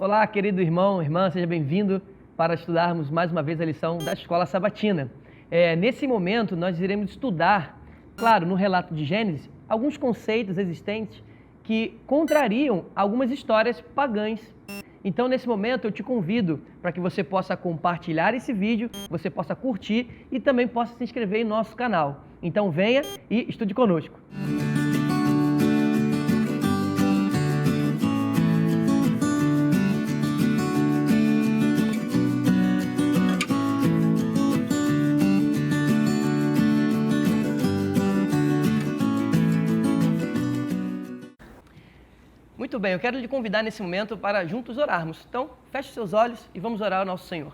Olá, querido irmão, irmã, seja bem-vindo para estudarmos mais uma vez a lição da Escola Sabatina. Nesse momento, nós iremos estudar, claro, no relato de Gênesis, alguns conceitos existentes que contrariam algumas histórias pagãs. Então, nesse momento, eu te convido para que você possa compartilhar esse vídeo, você possa curtir e também possa se inscrever em nosso canal. Então, venha e estude conosco. Muito bem, eu quero lhe convidar nesse momento para juntos orarmos. Então, feche seus olhos e vamos orar ao nosso Senhor.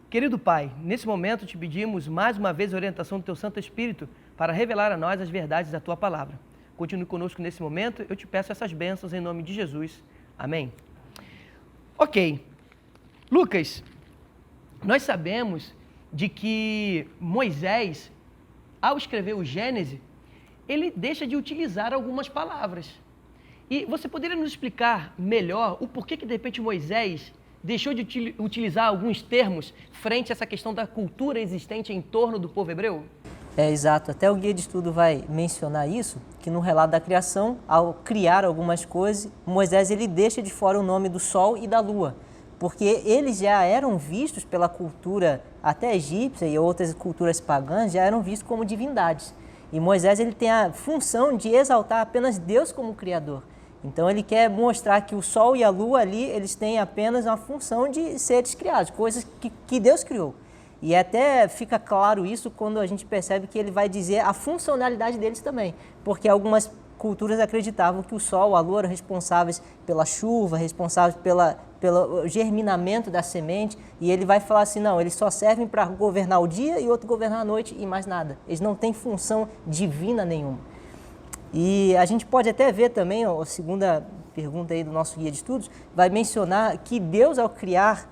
Querido Pai, nesse momento te pedimos mais uma vez a orientação do Teu Santo Espírito para revelar a nós as verdades da Tua Palavra. Continue conosco nesse momento, eu te peço essas bênçãos em nome de Jesus. Amém. Ok, Lucas, nós sabemos de que Moisés, ao escrever o Gênesis, ele deixa de utilizar algumas palavras. E você poderia nos explicar melhor o porquê que, de repente, Moisés deixou de utilizar alguns termos frente a essa questão da cultura existente em torno do povo hebreu? Exato. Até o guia de estudo vai mencionar isso, que no relato da criação, ao criar algumas coisas, Moisés ele deixa de fora o nome do sol e da lua, porque eles já eram vistos pela cultura até egípcia e outras culturas pagãs, já eram vistos como divindades. E Moisés ele tem a função de exaltar apenas Deus como Criador. Então ele quer mostrar que o sol e a lua ali, eles têm apenas uma função de seres criados, coisas que Deus criou. E até fica claro isso quando a gente percebe que ele vai dizer a funcionalidade deles também, porque algumas culturas acreditavam que o sol, a lua eram responsáveis pela chuva, responsáveis pelo germinamento da semente, e ele vai falar assim, não, eles só servem para governar o dia e outro governar a noite e mais nada. Eles não têm função divina nenhuma. E a gente pode até ver também, a segunda pergunta aí do nosso guia de estudos, vai mencionar que Deus, ao criar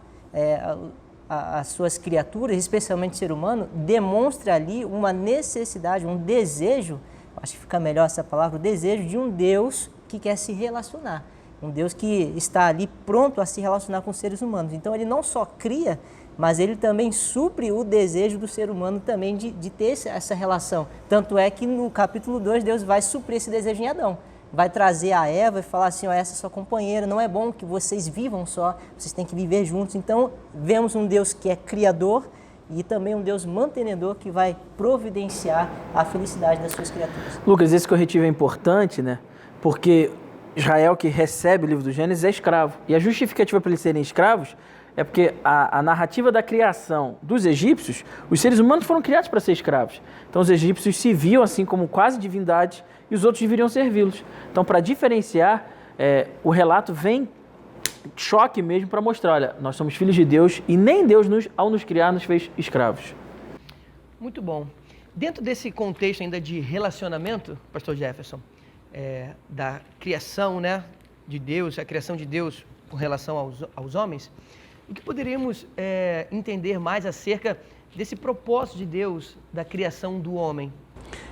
as suas criaturas, especialmente o ser humano, demonstra ali uma necessidade, um desejo, acho que fica melhor essa palavra, o desejo de um Deus que quer se relacionar. Um Deus que está ali pronto a se relacionar com os seres humanos. Então ele não só cria, mas ele também supre o desejo do ser humano também de ter essa relação. Tanto é que no capítulo 2 Deus vai suprir esse desejo em Adão. Vai trazer a Eva e falar assim, ó, essa é sua companheira, não é bom que vocês vivam só, vocês têm que viver juntos. Então vemos um Deus que é criador e também um Deus mantenedor que vai providenciar a felicidade das suas criaturas. Lucas, esse corretivo é importante, né? Porque Israel que recebe o livro do Gênesis é escravo. E a justificativa para eles serem escravos é porque a narrativa da criação dos egípcios, os seres humanos foram criados para ser escravos. Então os egípcios se viam assim como quase divindades e os outros deveriam servi-los. Então, para diferenciar, o relato vem choque mesmo para mostrar, olha, nós somos filhos de Deus e nem Deus, ao nos criar, nos fez escravos. Muito bom. Dentro desse contexto ainda de relacionamento, pastor Jefferson, da criação, né, de Deus, a criação de Deus com relação aos homens, o que poderíamos entender mais acerca desse propósito de Deus da criação do homem?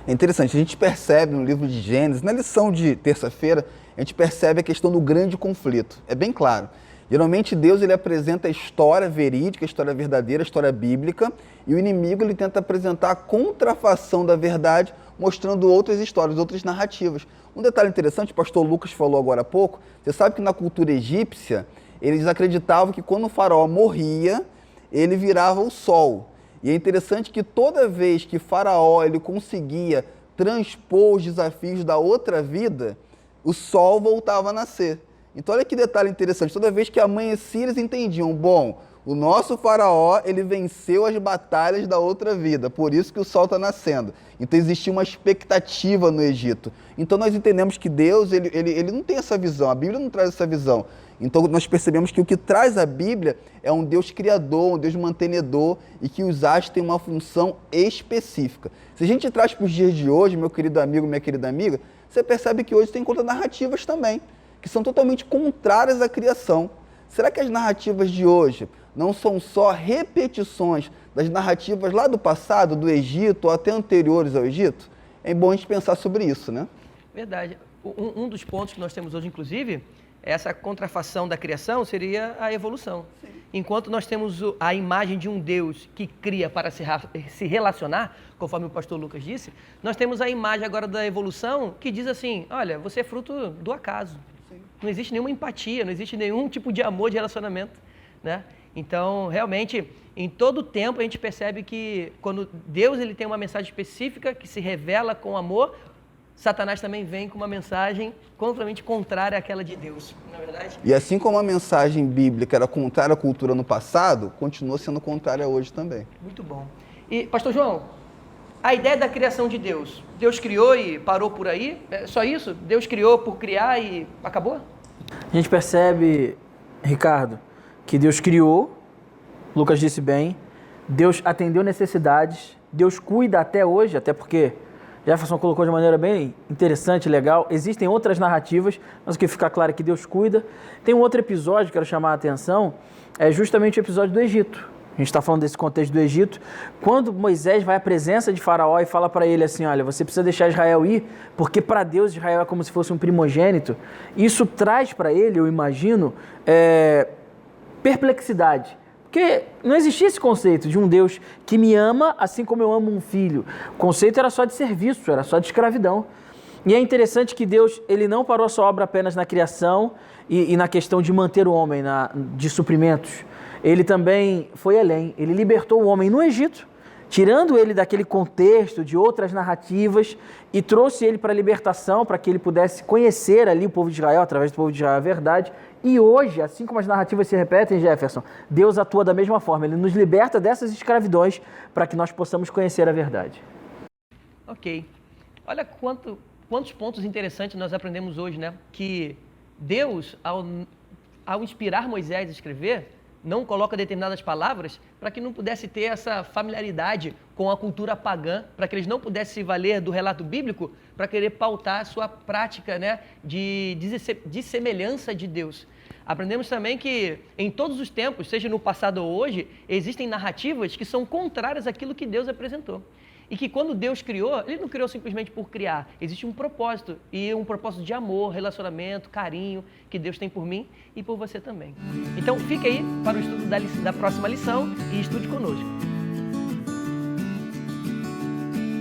É interessante, a gente percebe no livro de Gênesis, na lição de terça-feira, a gente percebe a questão do grande conflito. É bem claro. Geralmente Deus ele apresenta a história verídica, a história verdadeira, a história bíblica, e o inimigo ele tenta apresentar a contrafação da verdade, mostrando outras histórias, outras narrativas. Um detalhe interessante, o pastor Lucas falou agora há pouco, você sabe que na cultura egípcia, eles acreditavam que quando o faraó morria, ele virava o sol. E é interessante que toda vez que faraó ele conseguia transpor os desafios da outra vida, o sol voltava a nascer. Então olha que detalhe interessante, toda vez que amanhecia eles entendiam, bom, o nosso faraó ele venceu as batalhas da outra vida, por isso que o sol está nascendo. Então existia uma expectativa no Egito. Então nós entendemos que Deus ele não tem essa visão, a Bíblia não traz essa visão. Então nós percebemos que o que traz a Bíblia é um Deus criador, um Deus mantenedor e que os astros têm uma função específica. Se a gente traz para os dias de hoje, meu querido amigo, minha querida amiga, você percebe que hoje tem contranarrativas também, que são totalmente contrárias à criação. Será que as narrativas de hoje não são só repetições das narrativas lá do passado, do Egito, ou até anteriores ao Egito? É bom a gente pensar sobre isso, né? Verdade. Um dos pontos que nós temos hoje, inclusive, essa contrafação da criação seria a evolução. Sim. Enquanto nós temos a imagem de um Deus que cria para se relacionar, conforme o pastor Lucas disse, nós temos a imagem agora da evolução que diz assim, olha, você é fruto do acaso. Sim. Não existe nenhuma empatia, não existe nenhum tipo de amor, de relacionamento, né? Então, realmente, em todo tempo a gente percebe que quando Deus ele tem uma mensagem específica que se revela com amor, Satanás também vem com uma mensagem completamente contrária àquela de Deus, não é verdade? E assim como a mensagem bíblica era contrária à cultura no passado, continua sendo contrária hoje também. Muito bom. E, pastor João, a ideia da criação de Deus, Deus criou e parou por aí? É só isso? Deus criou por criar e acabou? A gente percebe, Ricardo, que Deus criou, Lucas disse bem, Deus atendeu necessidades, Deus cuida até hoje, até porque Jefferson colocou de maneira bem interessante, legal. Existem outras narrativas, mas o que fica claro é que Deus cuida. Tem um outro episódio que quero chamar a atenção, é justamente o episódio do Egito. A gente está falando desse contexto do Egito. Quando Moisés vai à presença de Faraó e fala para ele assim, olha, você precisa deixar Israel ir, porque para Deus Israel é como se fosse um primogênito. Isso traz para ele, eu imagino, perplexidade. Porque não existia esse conceito de um Deus que me ama assim como eu amo um filho. O conceito era só de serviço, era só de escravidão. E é interessante que Deus ele não parou a sua obra apenas na criação e na questão de manter o homem de suprimentos. Ele também foi além. Ele libertou o homem no Egito, tirando ele daquele contexto de outras narrativas e trouxe ele para a libertação, para que ele pudesse conhecer ali o povo de Israel, através do povo de Israel, a verdade. E hoje, assim como as narrativas se repetem, Jefferson, Deus atua da mesma forma. Ele nos liberta dessas escravidões para que nós possamos conhecer a verdade. Ok. Olha quantos pontos interessantes nós aprendemos hoje, né? Que Deus, ao inspirar Moisés a escrever, não coloca determinadas palavras para que não pudesse ter essa familiaridade com a cultura pagã, para que eles não pudessem se valer do relato bíblico para querer pautar a sua prática, né, de semelhança de Deus. Aprendemos também que em todos os tempos, seja no passado ou hoje, existem narrativas que são contrárias àquilo que Deus apresentou. E que quando Deus criou, Ele não criou simplesmente por criar. Existe um propósito, e um propósito de amor, relacionamento, carinho, que Deus tem por mim e por você também. Então fique aí para o estudo da próxima lição e estude conosco.